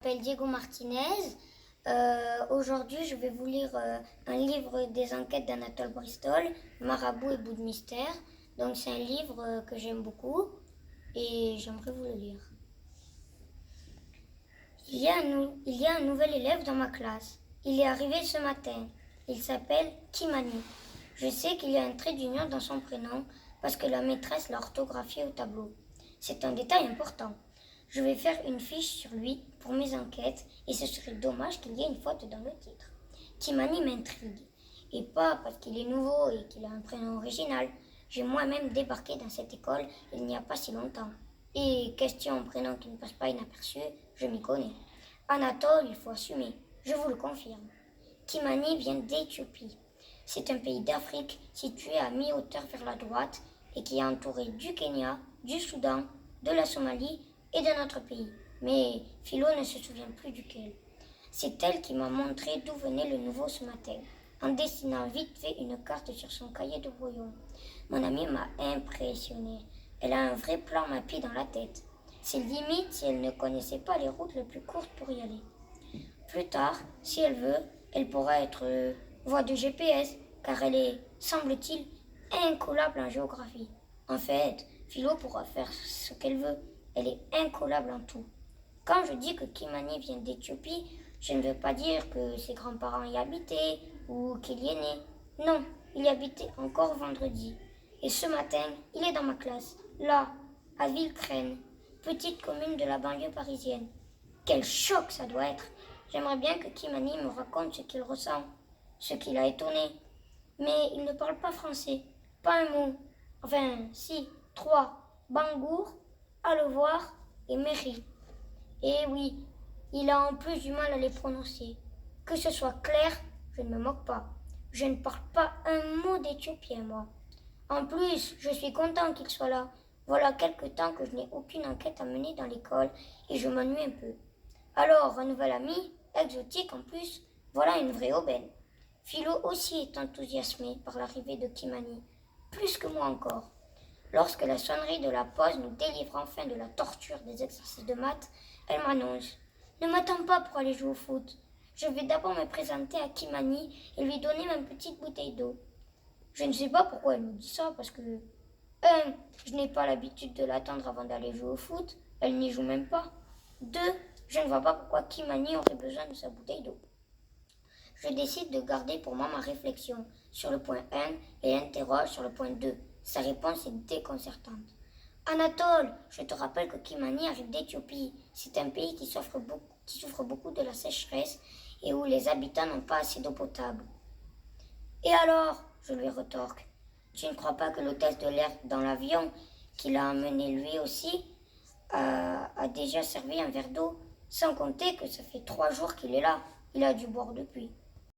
Je m'appelle Diego Martinez. Aujourd'hui, je vais vous lire un livre des enquêtes d'Anatole Bristol, Marabout et bout de mystère. Donc c'est un livre que j'aime beaucoup et j'aimerais vous le lire. Il y a un nouvel élève dans ma classe. Il est arrivé ce matin. Il s'appelle Kimani. Je sais qu'il y a un trait d'union dans son prénom parce que la maîtresse l'a orthographié au tableau. C'est un détail important. Je vais faire une fiche sur lui pour mes enquêtes et ce serait dommage qu'il y ait une faute dans le titre. Kimani m'intrigue. Et pas parce qu'il est nouveau et qu'il a un prénom original. J'ai moi-même débarqué dans cette école il n'y a pas si longtemps. Et question prénom qui ne passe pas inaperçu, je m'y connais. Anatole, il faut assumer, je vous le confirme. Kimani vient d'Éthiopie. C'est un pays d'Afrique situé à mi-hauteur vers la droite et qui est entouré du Kenya, du Soudan, de la Somalie et d'un autre pays. Mais Philo ne se souvient plus duquel. C'est elle qui m'a montré d'où venait le nouveau ce matin, en dessinant vite fait une carte sur son cahier de brouillon. Mon amie m'a impressionné. Elle a un vrai plan mappé dans la tête. C'est limite si elle ne connaissait pas les routes les plus courtes pour y aller. Plus tard, si elle veut, elle pourra être voie de GPS, car elle est, semble-t-il, incollable en géographie. En fait, Philo pourra faire ce qu'elle veut. Elle est incollable en tout. Quand je dis que Kimani vient d'Éthiopie, je ne veux pas dire que ses grands-parents y habitaient ou qu'il y est né. Non, il y habitait encore vendredi. Et ce matin, il est dans ma classe, là, à Villecreine, petite commune de la banlieue parisienne. Quel choc ça doit être! J'aimerais bien que Kimani me raconte ce qu'il ressent, ce qui l'a étonné. Mais il ne parle pas français, pas un mot. Enfin, si, 3. Bangour, à le voir et Mairie. Et oui, il a en plus du mal à les prononcer. Que ce soit clair, je ne me moque pas. Je ne parle pas un mot d'éthiopien, moi. En plus, je suis content qu'il soit là. Voilà quelque temps que je n'ai aucune enquête à mener dans l'école et je m'ennuie un peu. Alors, un nouvel ami, exotique en plus, voilà une vraie aubaine. Philo aussi est enthousiasmé par l'arrivée de Kimani, plus que moi encore. Lorsque la sonnerie de la pause nous délivre enfin de la torture des exercices de maths, elle m'annonce « Ne m'attends pas pour aller jouer au foot. Je vais d'abord me présenter à Kimani et lui donner ma petite bouteille d'eau. » Je ne sais pas pourquoi elle me dit ça, parce que je n'ai pas l'habitude de l'attendre avant d'aller jouer au foot. Elle n'y joue même pas. 2. Je ne vois pas pourquoi Kimani aurait besoin de sa bouteille d'eau. Je décide de garder pour moi ma réflexion sur le point 1 et l'interroge sur le point 2. Sa réponse est déconcertante. Anatole, je te rappelle que Kimani arrive d'Éthiopie. C'est un pays qui souffre beaucoup de la sécheresse et où les habitants n'ont pas assez d'eau potable. Et alors, je lui retorque, tu ne crois pas que l'hôtesse de l'air dans l'avion, qui l'a emmené lui aussi, a déjà servi un verre d'eau, sans compter que ça fait 3 jours qu'il est là. Il a dû boire depuis.